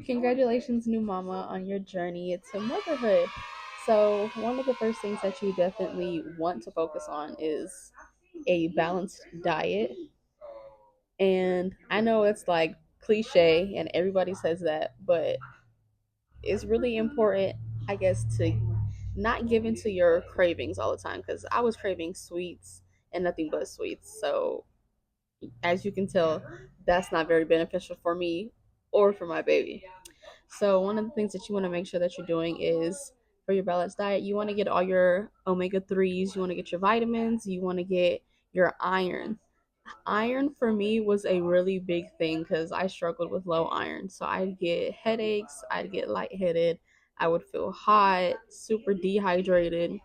Congratulations, new mama, on your journey to motherhood. So, one of the first things that you definitely want to focus on is a balanced diet. And I know it's like cliche and everybody says that, but it's really important, I guess, to not give into your cravings all the time because I was craving sweets and nothing but sweets. So, as you can tell, that's not very beneficial for me or for my baby. So one of the things that you want to make sure that you're doing is for your balanced diet, you want to get all your omega 3s, you want to get your vitamins, you want to get your iron. Iron for me was a really big thing because I struggled with low iron. So I'd get headaches, I'd get lightheaded, I would feel hot, super dehydrated.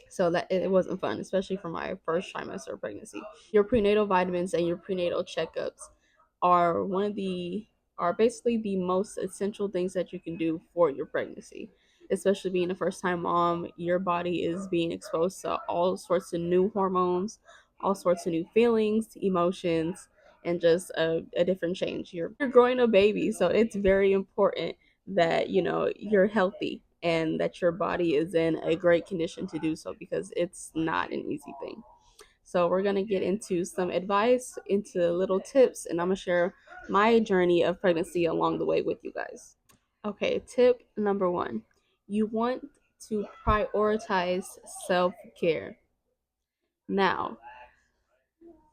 So that it wasn't fun, especially for my first trimester of pregnancy. Your prenatal vitamins and your prenatal checkups are one of the are basically the most essential things that you can do for your pregnancy. Especially being a first time mom, your body is being exposed to all sorts of new hormones, all sorts of new feelings, emotions, and just a different change. You're growing a baby, so it's very important that you're healthy and that your body is in a great condition to do so because it's not an easy thing. So we're going to get into some advice, into little tips, and I'm going to share my journey of pregnancy along the way with you guys. Okay, tip number 1. You want to prioritize self-care. Now,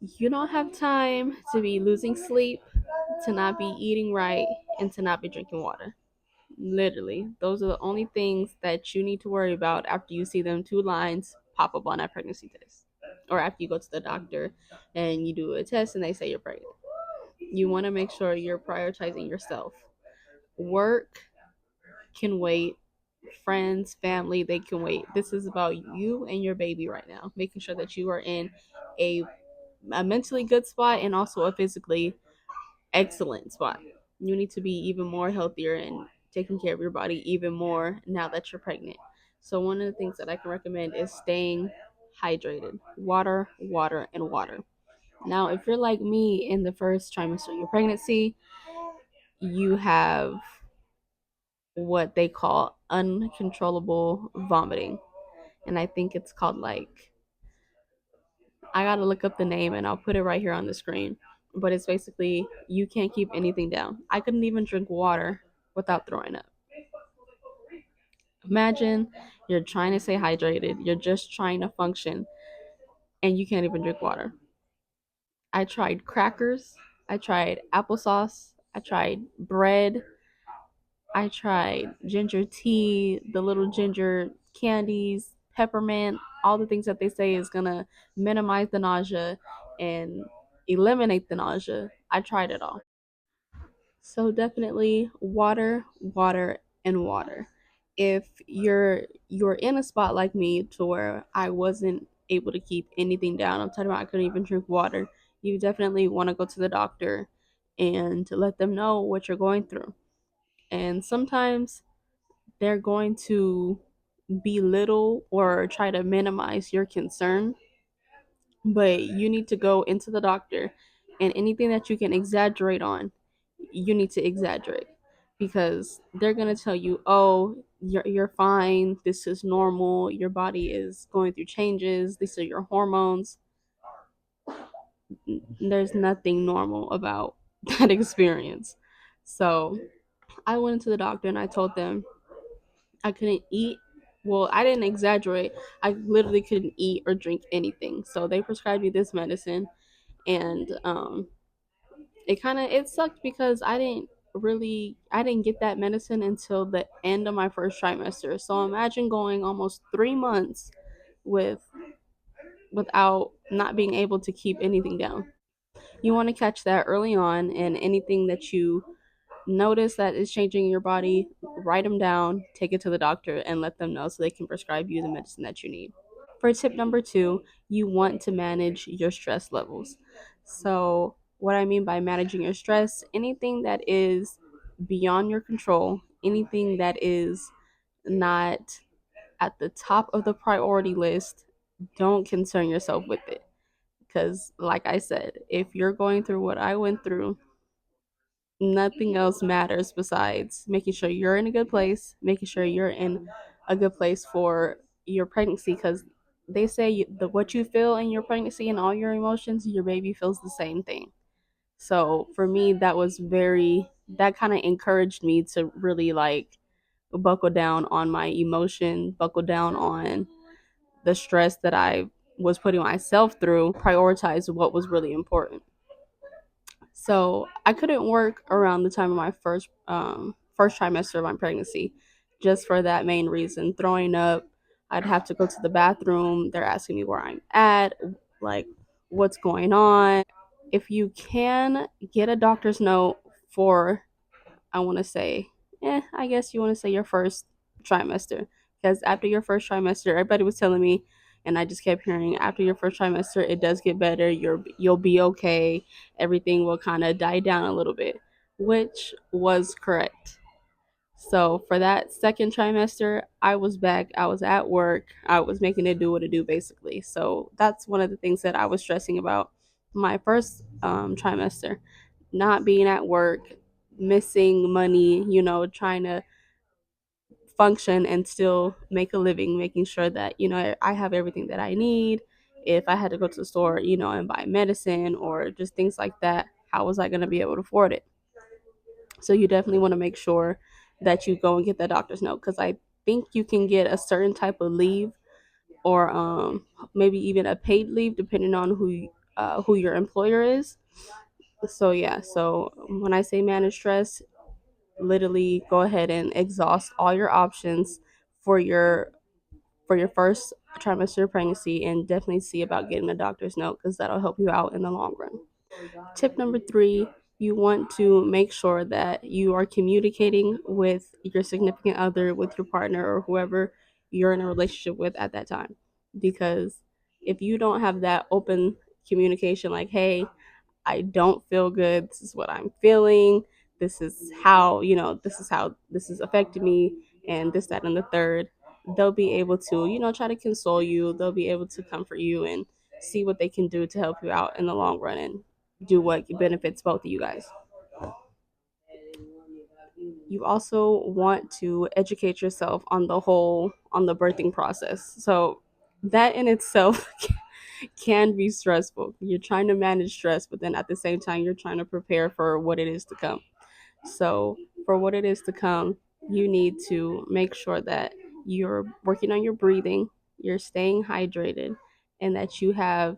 you don't have time to be losing sleep, to not be eating right, and to not be drinking water. Literally, those are the only things that you need to worry about after you see them two lines pop up on that pregnancy test. Or after you go to the doctor and you do a test and they say you're pregnant. You want to make sure you're prioritizing yourself. Work can wait, friends, family, they can wait. This is about you and your baby right now, making sure that you are in a, a mentally good spot and also a physically excellent spot. You need to be even more healthier and taking care of your body even more now that you're pregnant. So one of the things that I can recommend is staying hydrated. Water, water, and water. Now, if you're like me in the first trimester of your pregnancy, you have what they call uncontrollable vomiting. And I think it's called like, I gotta look up the name and I'll put it right here on the screen. But it's basically you can't keep anything down. I couldn't even drink water without throwing up. Imagine you're trying to stay hydrated, you're just trying to function, and you can't even drink water. I tried crackers, I tried applesauce, I tried bread, I tried ginger tea, the little ginger candies, peppermint, all the things that they say is gonna minimize the nausea and eliminate the nausea. I tried it all. So definitely water, water, and water. If you're in a spot like me to where I wasn't able to keep anything down, I'm talking about I couldn't even drink water, you definitely want to go to the doctor and to let them know what you're going through. And sometimes they're going to belittle or try to minimize your concern, but you need to go into the doctor and anything that you can exaggerate on, you need to exaggerate because they're going to tell you, "Oh, you're fine. This is normal. Your body is going through changes. These are your hormones." There's nothing normal about that experience. So, I went into the doctor and I told them I couldn't eat. Well, I didn't exaggerate. I literally couldn't eat or drink anything. So they prescribed me this medicine, and it sucked because I didn't get that medicine until the end of my first trimester. So imagine going almost 3 months with without not being able to keep anything down. You want to catch that early on, and anything that you notice that is changing in your body, write them down, take it to the doctor, and let them know so they can prescribe you the medicine that you need. For tip number 2, you want to manage your stress levels. So, what I mean by managing your stress, anything that is beyond your control, anything that is not at the top of the priority list, don't concern yourself with it. Because, like I said, if you're going through what I went through, Nothing else matters besides making sure you're in a good place, making sure you're in a good place for your pregnancy, because they say what you feel in your pregnancy and all your emotions, your baby feels the same thing. So for me, that kind of encouraged me to really like buckle down on my emotion, buckle down on the stress that I was putting myself through, prioritize what was really important. So I couldn't work around the time of my first trimester of my pregnancy, just for that main reason. Throwing up, I'd have to go to the bathroom. They're asking me where I'm at, like what's going on. If you can get a doctor's note for, I want to say, I guess you want to say your first trimester. Because after your first trimester, everybody was telling me, and I just kept hearing, after your first trimester, it does get better. You'll be okay. Everything will kind of die down a little bit, which was correct. So for that second trimester, I was back. I was at work. I was making it do what it do, basically. So that's one of the things that I was stressing about my first trimester, not being at work, missing money, trying to function and still make a living, making sure that, I have everything that I need. If I had to go to the store, and buy medicine or just things like that, how was I going to be able to afford it? So you definitely want to make sure that you go and get that doctor's note, because I think you can get a certain type of leave, or maybe even a paid leave depending on who your employer is. So yeah, so when I say manage stress, literally go ahead and exhaust all your options for your first trimester of pregnancy, and definitely see about getting a doctor's note, because that'll help you out in the long run. Tip number three, you want to make sure that you are communicating with your significant other, with your partner, or whoever you're in a relationship with at that time. Because if you don't have that open communication, like, hey, I don't feel good, this is what I'm feeling, this is affecting me, and this, that, and the third, they'll be able to, try to console you, they'll be able to comfort you and see what they can do to help you out in the long run and do what benefits both of you guys. You also want to educate yourself on the birthing process. So that in itself can be stressful. You're trying to manage stress, but then at the same time you're trying to prepare for what it is to come. So for what it is to come, you need to make sure that you're working on your breathing, you're staying hydrated, and that you have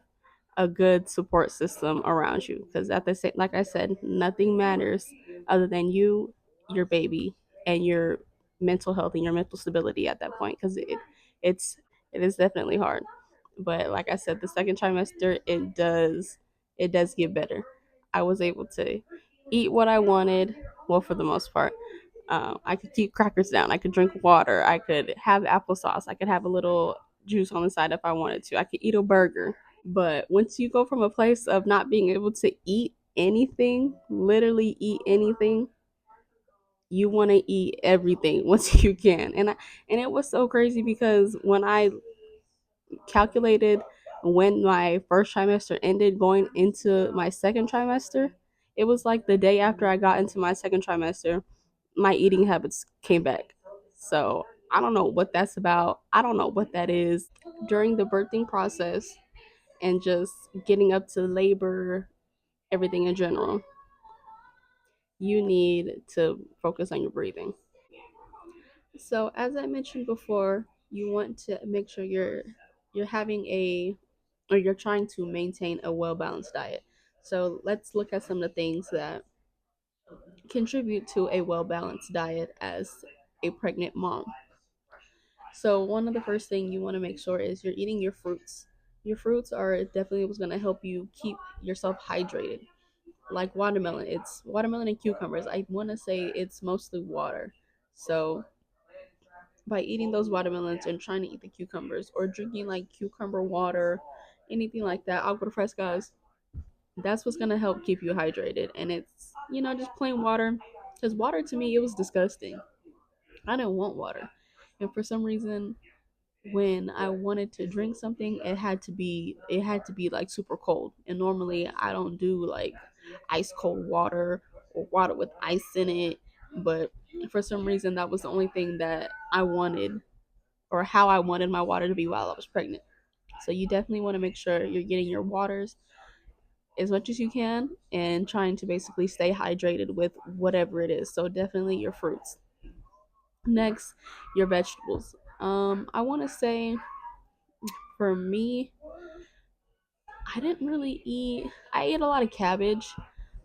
a good support system around you, because at the same, like I said, nothing matters other than you, your baby, and your mental health and your mental stability at that point, because it's it is definitely hard. But like I said, the second trimester, it does get better. I was able to eat what I wanted, well, for the most part. I could keep crackers down, I could drink water, I could have applesauce, I could have a little juice on the side if I wanted to, I could eat a burger. But once you go from a place of not being able to eat anything, literally eat anything, you want to eat everything once you can. And it was so crazy, because when I calculated when my first trimester ended going into my second trimester, it was like the day after I got into my second trimester, my eating habits came back. So I don't know what that's about. I don't know what that is. During the birthing process, and just getting up to labor, everything in general, you need to focus on your breathing. So as I mentioned before, you want to make sure you're having a or you're trying to maintain a well balanced diet. So let's look at some of the things that contribute to a well balanced diet as a pregnant mom. So one of the first thing you want to make sure is you're eating your fruits. Your fruits are definitely what's going to help you keep yourself hydrated. Like watermelon, it's watermelon and cucumbers. I want to say it's mostly water. So by eating those watermelons and trying to eat the cucumbers, or drinking like cucumber water, anything like that, agua frescas, that's what's gonna help keep you hydrated. And it's, just plain water, because water to me, it was disgusting. I didn't want water, and for some reason, when I wanted to drink something, it had to be like super cold. And normally I don't do like ice cold water water with ice in it, but for some reason that was the only thing that I wanted, or how I wanted my water to be while I was pregnant. So you definitely want to make sure you're getting your waters as much as you can and trying to basically stay hydrated with whatever it is. So definitely your fruits. Next, your vegetables. I want to say for me, I didn't really eat. I ate a lot of cabbage,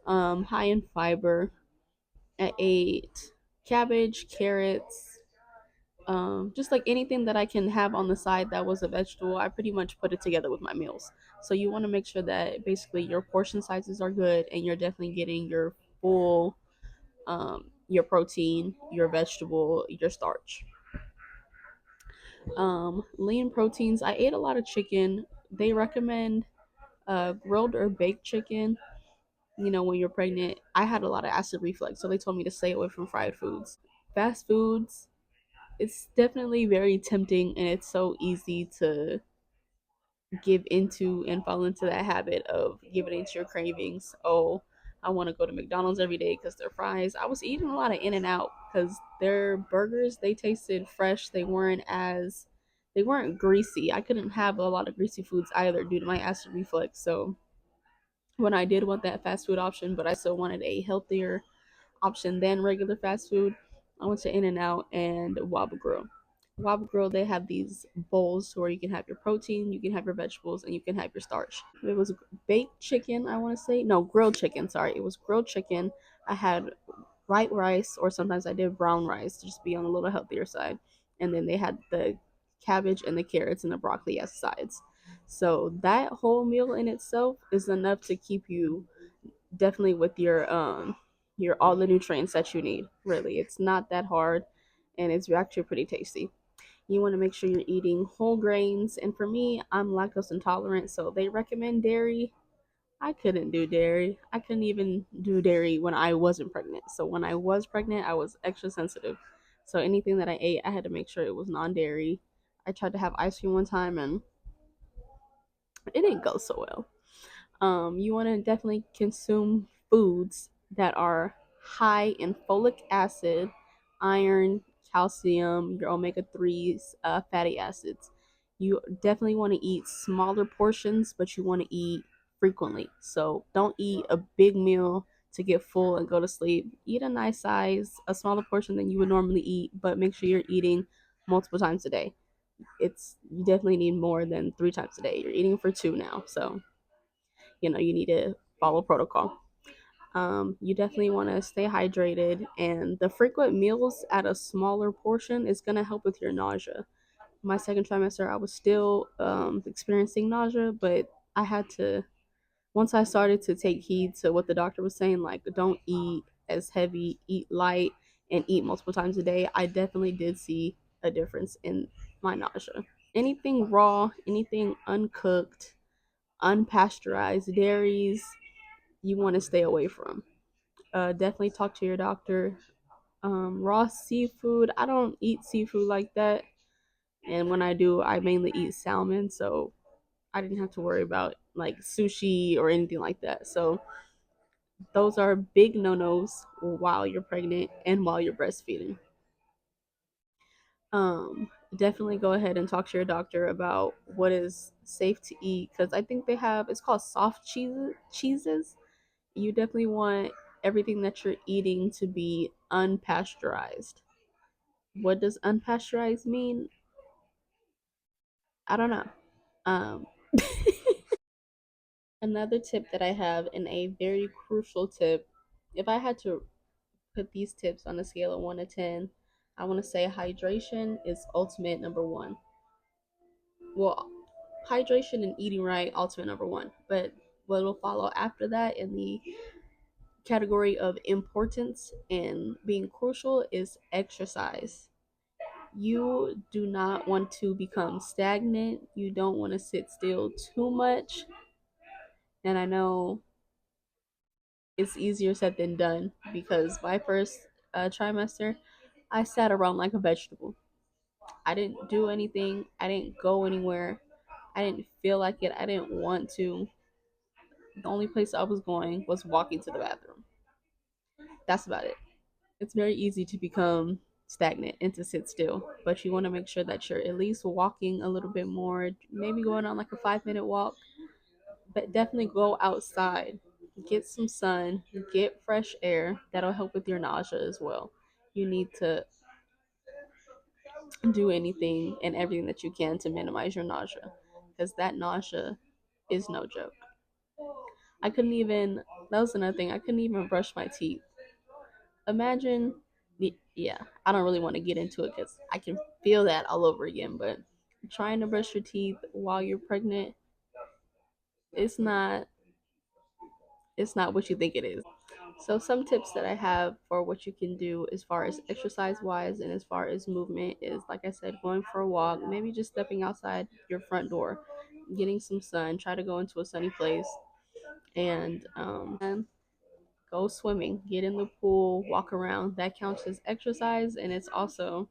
high in fiber. I ate cabbage, carrots, just like anything that I can have on the side that was a vegetable. I pretty much put it together with my meals. So you want to make sure that basically your portion sizes are good and you're definitely getting your full, your protein, your vegetable, your starch. Lean proteins. I ate a lot of chicken. They recommend grilled or baked chicken. You know, when you're pregnant, I had a lot of acid reflux, so they told me to stay away from fried foods. Fast foods, it's definitely very tempting and it's so easy to give into and fall into that habit of giving into your cravings. Oh, I want to go to McDonald's every day because their fries. I was eating a lot of In and Out because their burgers, they tasted fresh. They weren't greasy. I couldn't have a lot of greasy foods either due to my acid reflux. So when I did want that fast food option, but I still wanted a healthier option than regular fast food, I went to In and Out and Wobble Grill. Wobble Grill, they have these bowls where you can have your protein, you can have your vegetables, and you can have your starch. It was baked chicken, I want to say. No, grilled chicken, sorry. It was grilled chicken. I had white rice, or sometimes I did brown rice to just be on a little healthier side. And then they had the cabbage and the carrots and the broccoli as sides. So that whole meal in itself is enough to keep you definitely with your all the nutrients that you need. Really, it's not that hard, and it's actually pretty tasty. You want to make sure you're eating whole grains, and for me, I'm lactose intolerant, so they recommend dairy. I couldn't do dairy. I couldn't even do dairy when I wasn't pregnant. So when I was pregnant, I was extra sensitive. So anything that I ate, I had to make sure it was non-dairy. I tried to have ice cream one time and it didn't go so well. You want to definitely consume foods that are high in folic acid, iron, calcium, your omega 3s, fatty acids. You definitely want to eat smaller portions, but you want to eat frequently. So don't eat a big meal to get full and go to sleep. Eat a nice size, a smaller portion than you would normally eat, but make sure you're eating multiple times a day. You definitely need more than 3 times a day. You're eating for two now, so you need to follow protocol. You definitely want to stay hydrated, and the frequent meals at a smaller portion is going to help with your nausea. My second trimester, I was still experiencing nausea, but I had to, once I started to take heed to what the doctor was saying, like don't eat as heavy, eat light, and eat multiple times a day, I definitely did see a difference in my nausea. Anything raw, anything uncooked, unpasteurized dairies, you want to stay away from. Definitely talk to your doctor. Raw seafood, I don't eat seafood like that. And when I do, I mainly eat salmon. So I didn't have to worry about like sushi or anything like that. So those are big no nos while you're pregnant and while you're breastfeeding. Definitely go ahead and talk to your doctor about what is safe to eat because I think they have, it's called soft cheeses. You definitely want everything that you're eating to be unpasteurized. What does unpasteurized mean? I don't know. Um, Another tip that I have, and a very crucial tip, if I had to put these tips on a scale of 1 to 10, I want to say hydration is ultimate number one. Well, hydration and eating right, ultimate number one. But what will follow after that in the category of importance and being crucial is exercise. You do not want to become stagnant. You don't want to sit still too much. And I know it's easier said than done because my first trimester, I sat around like a vegetable. I didn't do anything. I didn't go anywhere. I didn't feel like it. I didn't want to. The only place I was going was walking to the bathroom. That's about it. It's very easy to become stagnant and to sit still, but you want to make sure that you're at least walking a little bit more, maybe going on like a 5 minute walk, but definitely go outside, get some sun, get fresh air. That'll help with your nausea as well. You need to do anything and everything that you can to minimize your nausea because that nausea is no joke. I couldn't even, that was another thing, I couldn't even brush my teeth. Imagine, yeah, I don't really want to get into it because I can feel that all over again, but trying to brush your teeth while you're pregnant, it's not, it's not what you think it is. So some tips that I have for what you can do as far as exercise wise and as far as movement is, like I said, going for a walk, maybe just stepping outside your front door, getting some sun, try to go into a sunny place, and go swimming, get in the pool, walk around. That counts as exercise, and it's also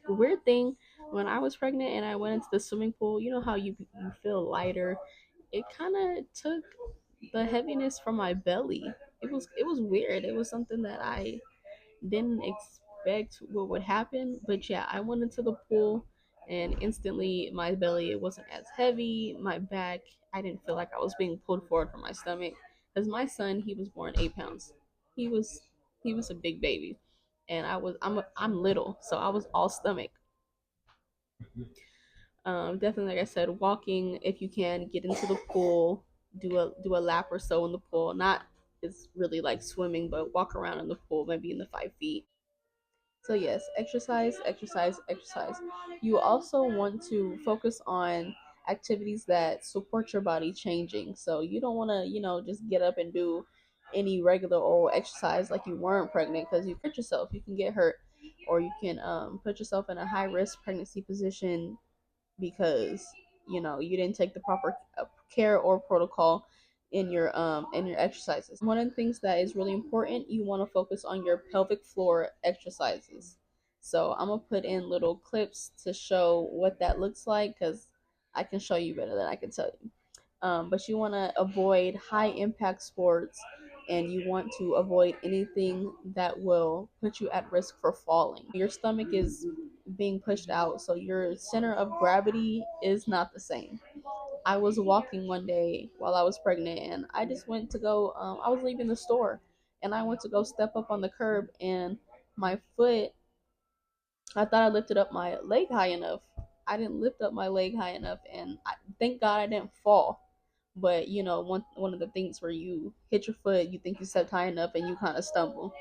a weird thing. When I was pregnant and I went into the swimming pool, you know how you feel lighter. It kind of took the heaviness from my belly. It was weird. It was something that I didn't expect what would happen. But yeah, I went into the pool and instantly my belly, it wasn't as heavy. My back, I didn't feel like I was being pulled forward from my stomach. Because my son, he was born 8 pounds. He was he was a big baby. And I'm little, so I was all stomach. Definitely, like I said, walking if you can, get into the pool, do a lap or so in the pool. Not it's really like swimming, but walk around in the pool, maybe in the 5 feet. So yes, exercise, exercise, exercise. You also want to focus on activities that support your body changing. So you don't want to, just get up and do any regular old exercise like you weren't pregnant because you hurt yourself. You can get hurt, or you can put yourself in a high risk pregnancy position because you didn't take the proper care or protocol in your exercises. One of the things that is really important, you want to focus on your pelvic floor exercises. So I'm gonna put in little clips to show what that looks like because I can show you better than I can tell you. But you want to avoid high impact sports, and you want to avoid anything that will put you at risk for falling. Your stomach is being pushed out, so your center of gravity is not the same. I was walking one day while I was pregnant, and I just went to go, I was leaving the store, and I went to go step up on the curb, and my foot, I thought I lifted up my leg high enough. I didn't lift up my leg high enough, and thank God I didn't fall. But one of the things where you hit your foot, you think you stepped high enough, and you kind of stumble.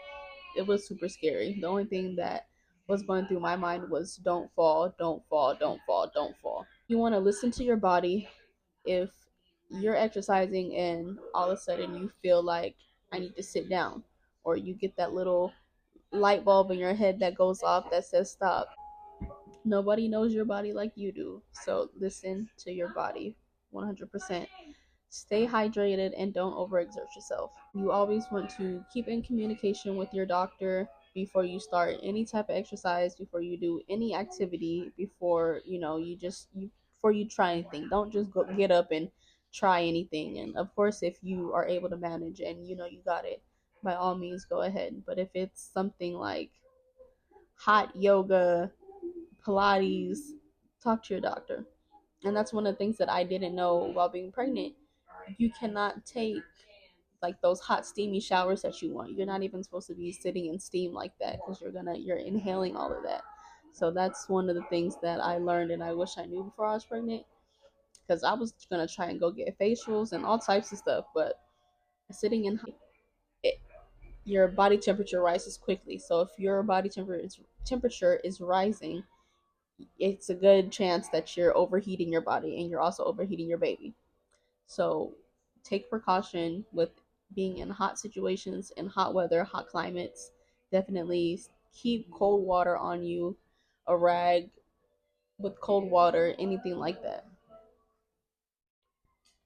It was super scary. The only thing that was going through my mind was don't fall, don't fall, don't fall, don't fall. You want to listen to your body. If you're exercising and all of a sudden you feel like I need to sit down, or you get that little light bulb in your head that goes off that says stop. Nobody knows your body like you do. So listen to your body 100%. Stay hydrated and don't overexert yourself. You always want to keep in communication with your doctor before you start any type of exercise, before you do any activity, before before you try anything. Don't just go get up and try anything. And of course, if you are able to manage and you got it, by all means go ahead. But if it's something like hot yoga, Pilates, talk to your doctor. And that's one of the things that I didn't know while being pregnant. You cannot take like those hot steamy showers that you want. You're not even supposed to be sitting in steam like that because you're inhaling all of that. So that's one of the things that I learned and I wish I knew before I was pregnant, because I was gonna try and go get facials and all types of stuff, but sitting in it, your body temperature rises quickly. So if your body temperature is rising, it's a good chance that you're overheating your body and you're also overheating your baby. So take precaution with being in hot situations, in hot weather, hot climates. Definitely keep cold water on you, a rag with cold water, anything like that.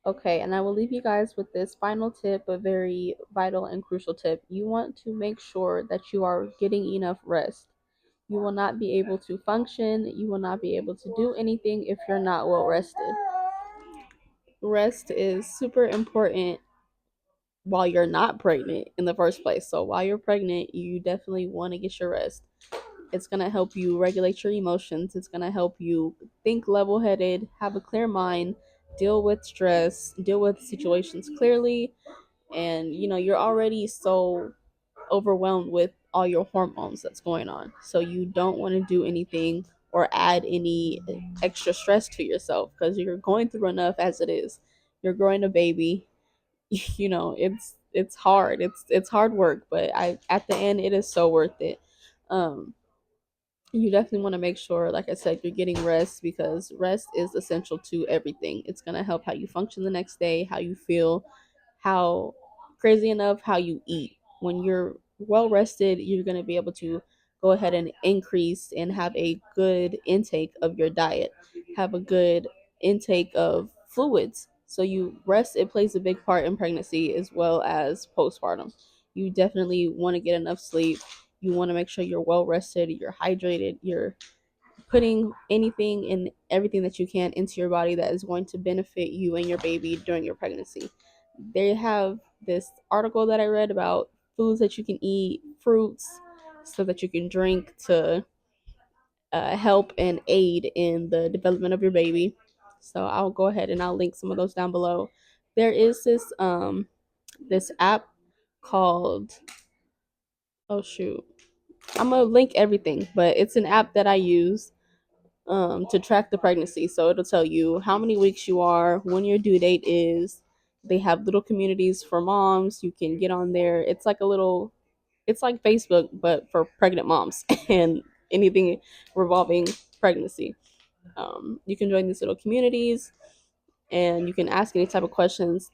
Okay, and I will leave you guys with this final tip, a very vital and crucial tip. You want to make sure that you are getting enough rest. You will not be able to function, you will not be able to do anything if you're not well rested. Rest is super important while you're not pregnant in the first place. So while you're pregnant, you definitely want to get your rest. It's going to help you regulate your emotions. It's going to help you think level headed, have a clear mind, deal with stress, deal with situations clearly. And, you're already so overwhelmed with all your hormones that's going on. So you don't want to do anything or add any extra stress to yourself because you're going through enough as it is. You're growing a baby. It's hard. It's hard work, but I at the end it is so worth it. Um you definitely want to make sure, like I said, you're getting rest because rest is essential to everything. It's going to help how you function the next day, how you feel, how crazy enough, how you eat. When you're well rested, you're going to be able to go ahead and increase and have a good intake of your diet, have a good intake of fluids. So you rest, it plays a big part in pregnancy as well as postpartum. You definitely want to get enough sleep. You want to make sure you're well rested, you're hydrated, you're putting anything and everything that you can into your body that is going to benefit you and your baby during your pregnancy. They have this article that I read about foods that you can eat, fruits, so that you can drink to help and aid in the development of your baby. So I'll go ahead and I'll link some of those down below. There is this app called, oh shoot, I'm gonna link everything, but it's an app that I use to track the pregnancy. So it'll tell you how many weeks you are, when your due date is. They have little communities for moms. You can get on there. It's like Facebook, but for pregnant moms and anything revolving pregnancy. You can join these little communities and you can ask any type of questions.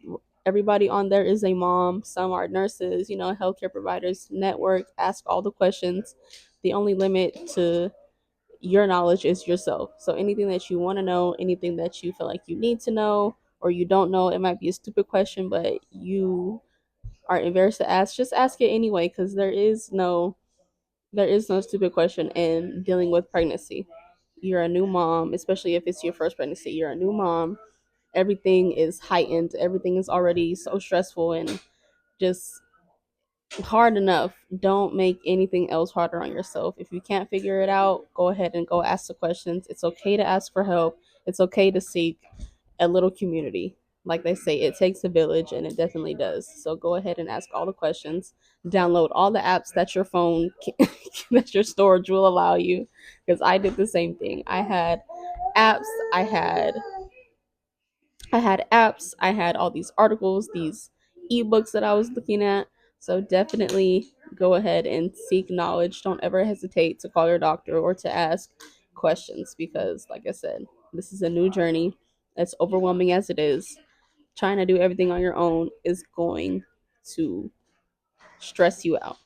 Everybody on there is a mom. Some are nurses, healthcare providers, network. Ask all the questions. The only limit to your knowledge is yourself. So anything that you want to know, anything that you feel like you need to know or you don't know, it might be a stupid question, but you are embarrassed to ask, just ask it anyway because there is no stupid question in dealing with pregnancy. You're a new mom, especially if it's your first pregnancy. You're a new mom. Everything is heightened. Everything is already so stressful and just hard enough. Don't make anything else harder on yourself. If you can't figure it out, go ahead and go ask the questions. It's okay to ask for help. It's okay to seek a little community. Like they say, it takes a village, and it definitely does. So go ahead and ask all the questions. Download all the apps that your phone, that your storage will allow you. Because I did the same thing. I had apps. I had all these articles, these ebooks that I was looking at. So definitely go ahead and seek knowledge. Don't ever hesitate to call your doctor or to ask questions because, like I said, this is a new journey. As overwhelming as it is, trying to do everything on your own is going to stress you out,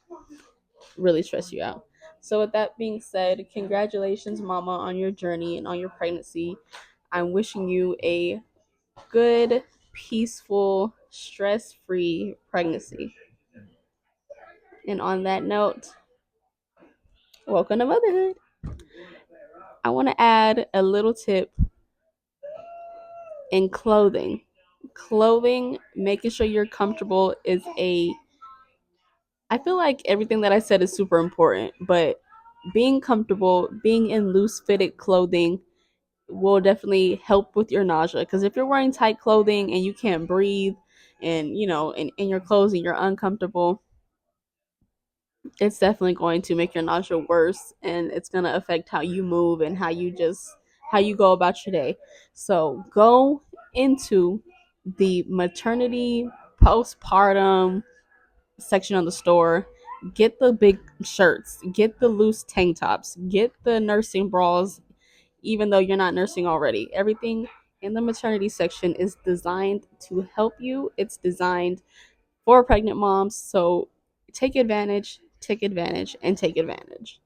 really stress you out. So, with that being said, congratulations, Mama, on your journey and on your pregnancy. I'm wishing you a good, peaceful, stress free pregnancy. And on that note, welcome to motherhood. I want to add a little tip in clothing. Clothing, making sure you're comfortable is I feel like everything that I said is super important, but being comfortable, being in loose fitted clothing will definitely help with your nausea. Because if you're wearing tight clothing and you can't breathe and, in your clothes and you're uncomfortable, it's definitely going to make your nausea worse and it's going to affect how you move and how you go about your day. So go into the maternity postpartum section of the store, get the big shirts, get the loose tank tops, get the nursing bras, even though you're not nursing already. Everything in the maternity section is designed to help you. It's designed for pregnant moms. So take advantage, and take advantage.